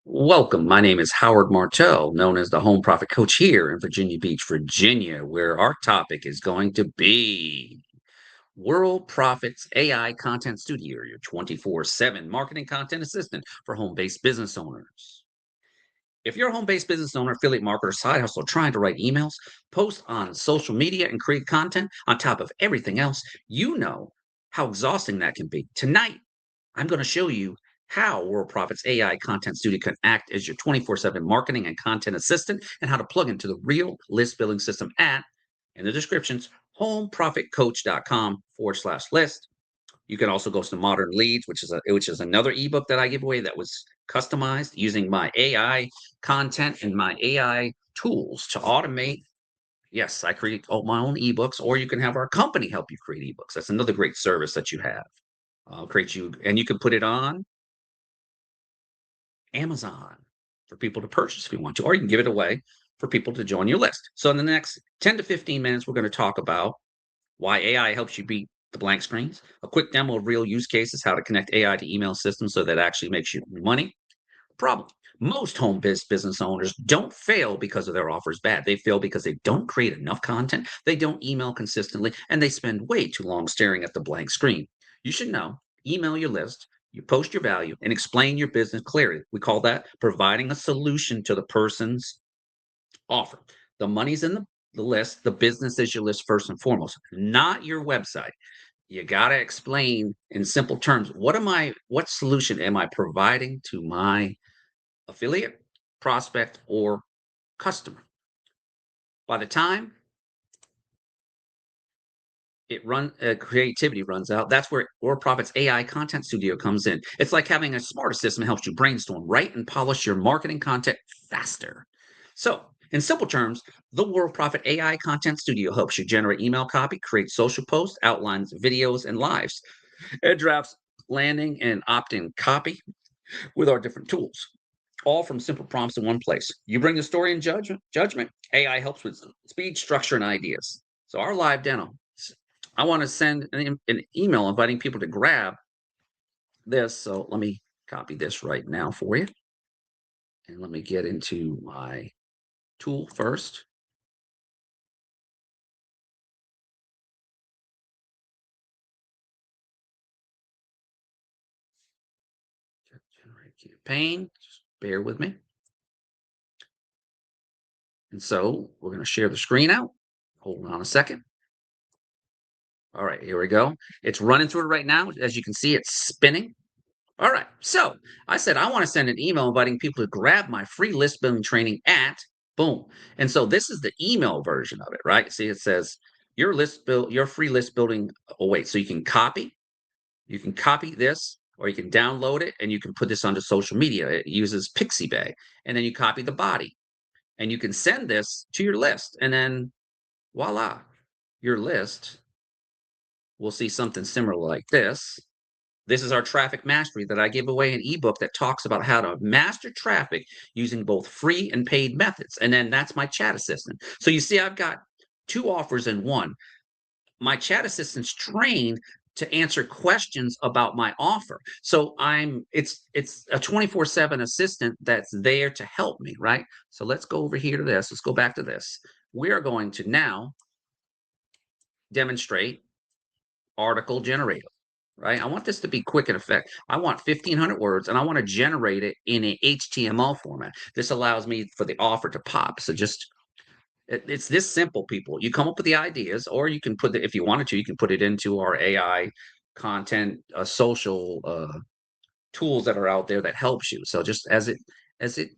Welcome. My name is Howard Martell, known as the Home Profit Coach here in Virginia Beach, Virginia, where our topic is going to be World Profits AI Content Studio, your 24/7 marketing content assistant for home based business owners. If you're a home based business owner, affiliate marketer, side hustle, trying to write emails, post on social media, and create content on top of everything else, you know how exhausting that can be. Tonight, I'm going to show you how Worldprofit's AI Content Studio can act as your 24/7 marketing and content assistant and how to plug into the real list building system at, in the descriptions, homeprofitcoach.com/list. You can also go to Modern Leads, which is another ebook that I give away that was customized using my AI content and my AI tools to automate. Yes, I create all my own ebooks, or you can have our company help you create ebooks. That's another great service that you have. I'll create you, and you can put it on Amazon for people to purchase if you want to, or you can give it away for people to join your list. So in the next 10 to 15 minutes, we're going to talk about why AI helps you beat the blank screens, a quick demo of real use cases, how to connect AI to email systems so that actually makes you money. Problem. Most business owners don't fail because of their offers bad. They fail because they don't create enough content, they don't email consistently, and they spend way too long staring at the blank screen. You should know, email your list, you post your value, and explain your business clearly. We call that providing a solution to the person's offer. The money's in the list, the business is your list first and foremost, not your website. You got to explain in simple terms, what solution am I providing to my affiliate, prospect, or customer? By the time creativity runs out, that's where Profit's AI Content Studio comes in. It's like having a smarter system that helps you brainstorm, write, and polish your marketing content faster. So, in simple terms, the World Profit AI Content Studio helps you generate email copy, create social posts, outlines, videos, and lives. It drafts landing and opt-in copy with our different tools, all from simple prompts in one place. You bring the story and judgment. AI helps with speed, structure, and ideas. So our live demo. I want to send an email inviting people to grab this. So let me copy this right now for you. And let me get into my tool first. Generate campaign. Just bear with me. And so we're going to share the screen out. Hold on a second. All right, here we go. It's running through it right now. As you can see, it's spinning. All right. So I said, I want to send an email inviting people to grab my free list building training at boom. And so this is the email version of it, right? See, it says your free list building. Oh, wait. So you can copy this or you can download it and you can put this onto social media. It uses Pixie Bay. And then you copy the body and you can send this to your list. And then voila, your list will see something similar like this. This is our traffic mastery that I give away an ebook that talks about how to master traffic using both free and paid methods. And then that's my chat assistant. So you see, I've got two offers in one. My chat assistant's trained to answer questions about my offer. So it's a 24/7 assistant that's there to help me, right? So let's go over here to this. Let's go back to this. We are going to now demonstrate article generator, right? I want this to be quick and effect. I want 1,500 words and I want to generate it in a HTML format. This allows me for the offer to pop. So it's this simple, people. You come up with the ideas, or you can put it, if you wanted to, you can put it into our AI content, social tools that are out there that helps you. So just as it as it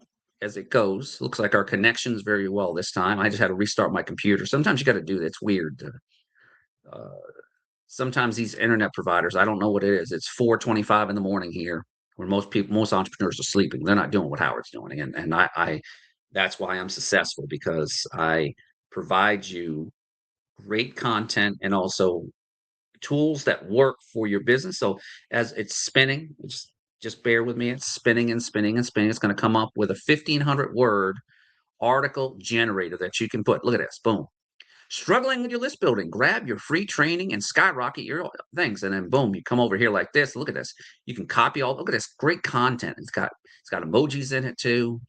goes, looks like our connection's very well this time. I just had to restart my computer. Sometimes you got to do that. It's weird. Uh, Sometimes these internet providers, I don't know what it is. It's 4:25 in the morning here, where most entrepreneurs are sleeping. They're not doing what Howard's doing, and I that's why I'm successful, because I provide you great content and also tools that work for your business. So as it's spinning, just bear with me. It's spinning and spinning and spinning. It's going to come up with a 1,500 word article generator that you can put. Look at this, boom. Struggling with your list building, grab your free training and skyrocket your things. And then boom, you come over here like this. Look at this. You can copy all, look at this great content. It's got emojis in it too.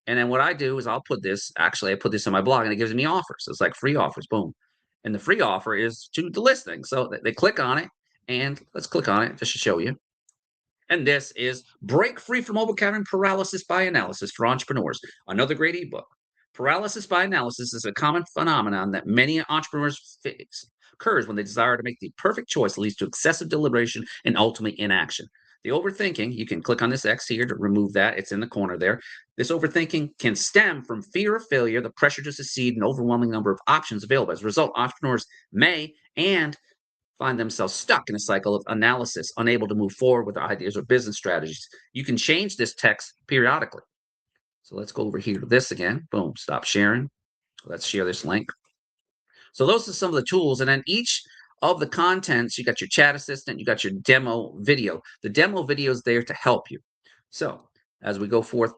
And then what I do is I'll put this, actually I put this in my blog and it gives me offers. So it's like free offers, boom. And the free offer is to the listing. So they click on it and let's click on it just to show you. And this is Break Free from Overcoming Paralysis by Analysis for Entrepreneurs, another great ebook. Paralysis by analysis is a common phenomenon that many entrepreneurs face. Occurs when they desire to make the perfect choice that leads to excessive deliberation and ultimately inaction. The overthinking, you can click on this X here to remove that. It's in the corner there. This overthinking can stem from fear of failure, the pressure to succeed, an overwhelming number of options available. As a result, entrepreneurs may and find themselves stuck in a cycle of analysis, unable to move forward with their ideas or business strategies. You can change this text periodically. So let's go over here to this again. Boom, stop sharing. Let's share this link. So those are some of the tools. And then each of the contents, you got your chat assistant, you got your demo video. The demo video is there to help you. So as we go forth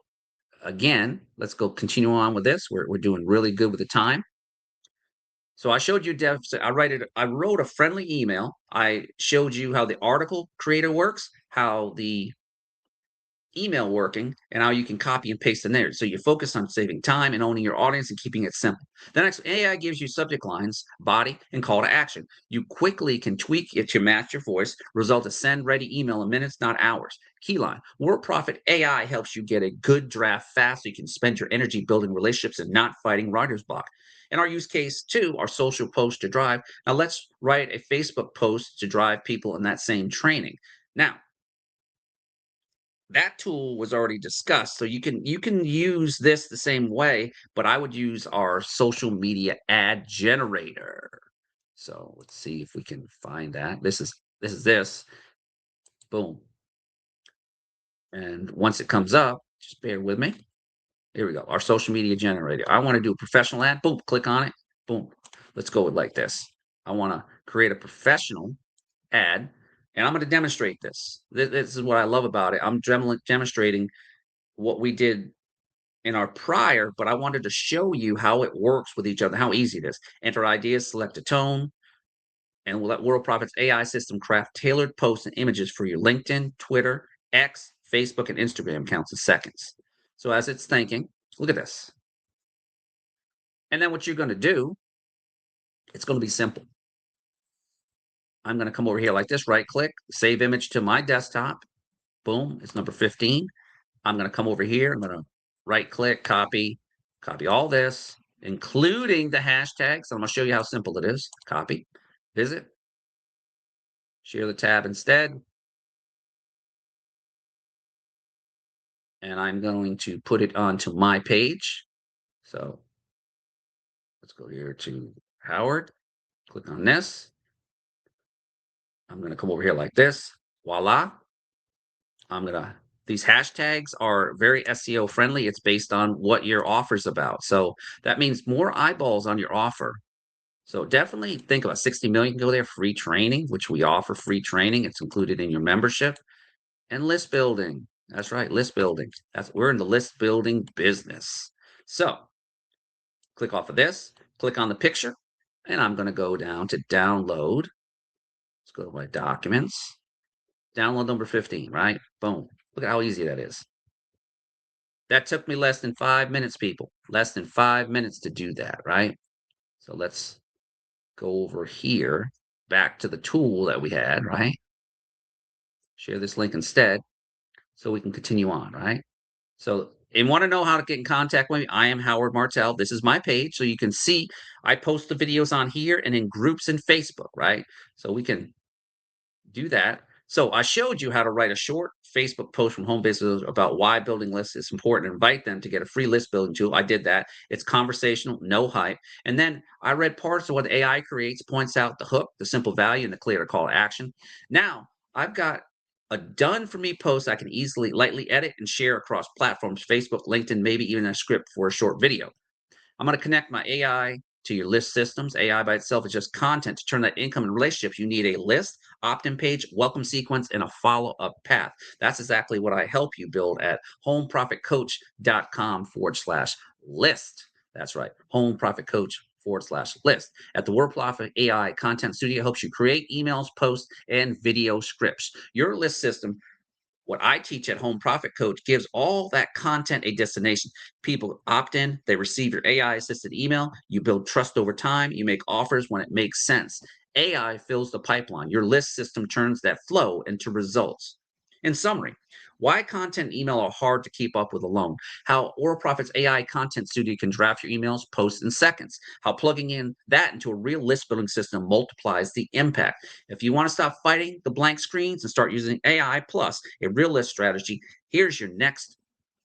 again, let's go continue on with this. We're doing really good with the time. So I showed you I wrote a friendly email. I showed you how the article creator works, how the email working, and how you can copy and paste in there. So you focus on saving time and owning your audience and keeping it simple. The next, AI gives you subject lines, body, and call to action. You quickly can tweak it to match your voice, result a send ready email in minutes, not hours. Keyline, Worldprofit AI helps you get a good draft fast so you can spend your energy building relationships and not fighting writer's block. In our use case, too, our social post to drive. Now let's write a Facebook post to drive people in that same training. Now, that tool was already discussed, so you can use this the same way, but I would use our social media ad generator. So let's see if we can find that. This. Boom. And once it comes up, just bear with me. Here we go. Our social media generator. I want to do a professional ad. Boom. Click on it. Boom. Let's go with like this. I want to create a professional ad, and I'm going to demonstrate this. This is what I love about it. I'm demonstrating what we did in our prior, but I wanted to show you how it works with each other, how easy it is. Enter ideas, select a tone, and we'll let Worldprofit's AI system craft tailored posts and images for your LinkedIn, Twitter, X, Facebook, and Instagram accounts in seconds. So as it's thinking, look at this. And then what you're going to do, it's going to be simple. I'm going to come over here like this, right click, save image to my desktop. Boom, it's number 15. I'm going to come over here. I'm going to right click, copy all this, including the hashtags. I'm going to show you how simple it is. Copy, visit, share the tab instead. And I'm going to put it onto my page. So let's go here to Howard, click on this. I'm going to come over here like this. Voila. These hashtags are very SEO friendly. It's based on what your offer's about. So that means more eyeballs on your offer. So definitely think about 60 million. Go there, free training, which we offer free training. It's included in your membership. And list building. That's right, list building. We're in the list building business. So click off of this, click on the picture, and I'm going to go down to download. Let's go to my documents. Download number 15, right? Boom. Look at how easy that is. That took me less than 5 minutes, people. Less than 5 minutes to do that, right? So let's go over here, back to the tool that we had, right? Share this link instead so we can continue on, right? So and want to know how to get in contact with me, I am Howard Martell. This is my page. So you can see I post the videos on here and in groups in Facebook, right? So we can do that. So I showed you how to write a short Facebook post from home business about why building lists is important and invite them to get a free list building tool. I did that. It's conversational, no hype. And then I read parts of what AI creates, points out the hook, the simple value, and the clear call to action. Now I've got a done for me post I can easily, lightly edit and share across platforms, Facebook, LinkedIn, maybe even a script for a short video. I'm going to connect my AI to your list systems. AI by itself is just content. To turn that income and relationships, you need a list, opt-in page, welcome sequence, and a follow-up path. That's exactly what I help you build at homeprofitcoach.com/list. That's right, homeprofitcoach wordprofit.com/list. At the WordProfit AI Content Studio helps you create emails, posts, and video scripts. Your list system, what I teach at Home Profit Coach, gives all that content a destination. People opt in, they receive your AI assisted email, you build trust over time, you make offers when it makes sense. AI fills the pipeline. Your list system turns that flow into results. In summary, why content and email are hard to keep up with alone. How WordProfit's AI Content Studio can draft your emails, posts in seconds. How plugging in that into a real list building system multiplies the impact. If you want to stop fighting the blank screens and start using AI plus a real list strategy, here's your next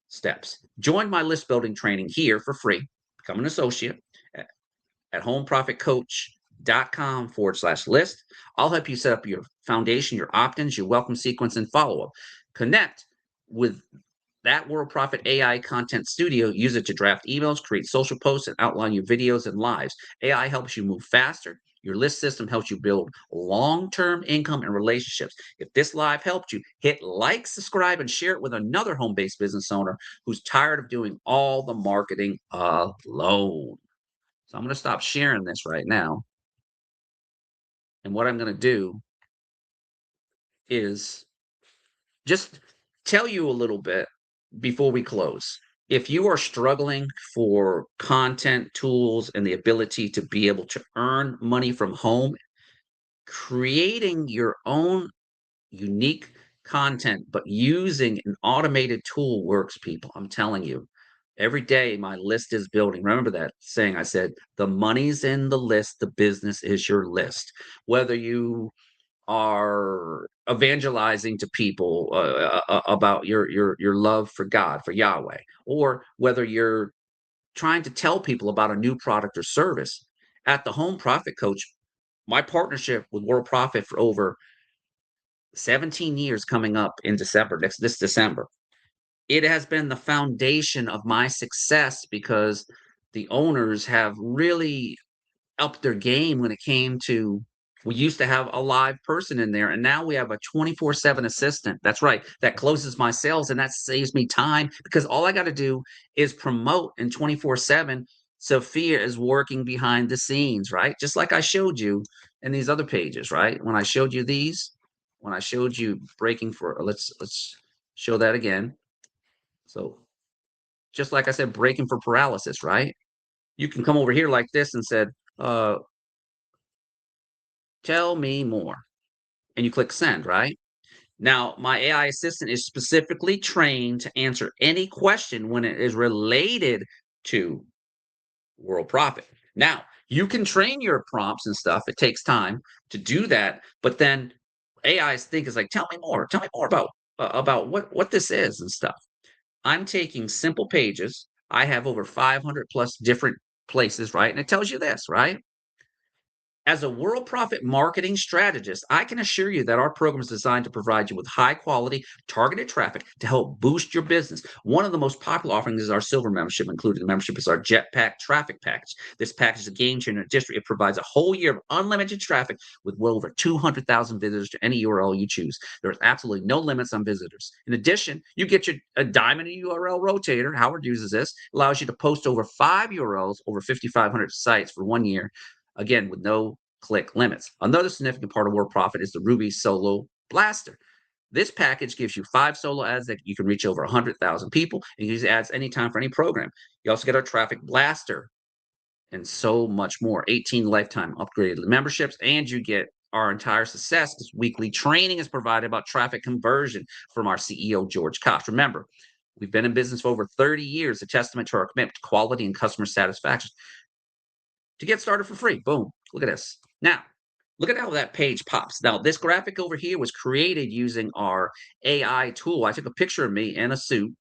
steps. Join my list building training here for free. Become an associate at homeprofitcoach.com/list. I'll help you set up your foundation, your opt-ins, your welcome sequence, and follow-up. Connect with that WorldProfit AI Content Studio. Use it to draft emails, create social posts, and outline your videos and lives. AI helps you move faster. Your list system helps you build long-term income and relationships. If this live helped you, hit like, subscribe, and share it with another home-based business owner who's tired of doing all the marketing alone. So I'm going to stop sharing this right now. And what I'm going to do is just tell you a little bit before we close. If you are struggling for content tools and the ability to be able to earn money from home, creating your own unique content, but using an automated tool works, people. I'm telling you. Every day my list is building. Remember that saying I said, the money's in the list, the business is your list. Whether you are evangelizing to people about your love for God, for Yahweh, or whether you're trying to tell people about a new product or service. At the Home Profit Coach, my partnership with World Profit for over 17 years coming up in December, this December, it has been the foundation of my success because the owners have really upped their game when it came to, we used to have a live person in there, and now we have a 24/7 assistant. That's right. That closes my sales and that saves me time because all I got to do is promote in 24/7. Sophia is working behind the scenes, right? Just like I showed you in these other pages, right? When I showed you these, when I showed you breaking for, let's show that again. So just like I said, breaking for paralysis, right? You can come over here like this and said, uh, tell me more. And you click send, right? Now, my AI assistant is specifically trained to answer any question when it is related to World Profit. Now, you can train your prompts and stuff. It takes time to do that, but then AI's think is like, tell me more. Tell me more about what this is and stuff. I'm taking simple pages. I have over 500 plus different places, right? And it tells you this, right? As a world profit marketing strategist, I can assure you that our program is designed to provide you with high quality, targeted traffic to help boost your business. One of the most popular offerings is our silver membership. Included in the membership is our Jetpack traffic package. This package is a game changer in the district. It provides a whole year of unlimited traffic with well over 200,000 visitors to any URL you choose. There's absolutely no limits on visitors. In addition, you get a diamond URL rotator. Howard uses this. Allows you to post over 5 URLs over 5,500 sites for 1 year. Again, with no click limits. Another significant part of WordProfit is the Ruby Solo Blaster. This package gives you 5 solo ads that you can reach over 100,000 people and use ads anytime for any program. You also get our Traffic Blaster and so much more. 18 lifetime upgraded memberships, and you get our entire success because weekly training is provided about traffic conversion from our CEO, George Koch. Remember, we've been in business for over 30 years, a testament to our commitment to quality and customer satisfaction. To get started for free. Boom. Look at this. Now, look at how that page pops. Now, this graphic over here was created using our AI tool. I took a picture of me in a suit,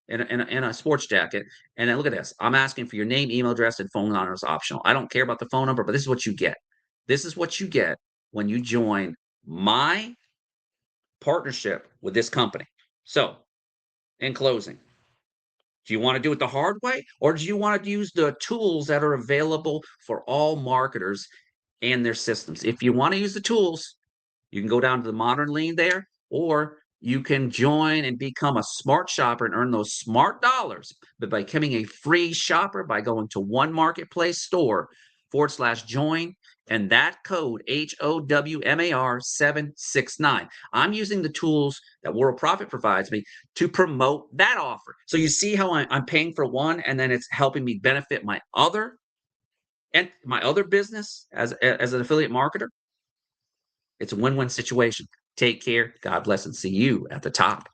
in a sports jacket. And then look at this. I'm asking for your name, email address, and phone number is optional. I don't care about the phone number, but this is what you get. This is what you get when you join my partnership with this company. So, in closing, do you want to do it the hard way, or do you want to use the tools that are available for all marketers and their systems? If you want to use the tools, you can go down to the modern lean there, or you can join and become a smart shopper and earn those smart dollars. But by becoming a free shopper, by going to one marketplace store, /join, and that code HOWMAR 769. I'm using the tools that World Profit provides me to promote that offer. So you see how I'm paying for one, and then it's helping me benefit my other business as an affiliate marketer. It's a win-win situation. Take care. God bless, and see you at the top.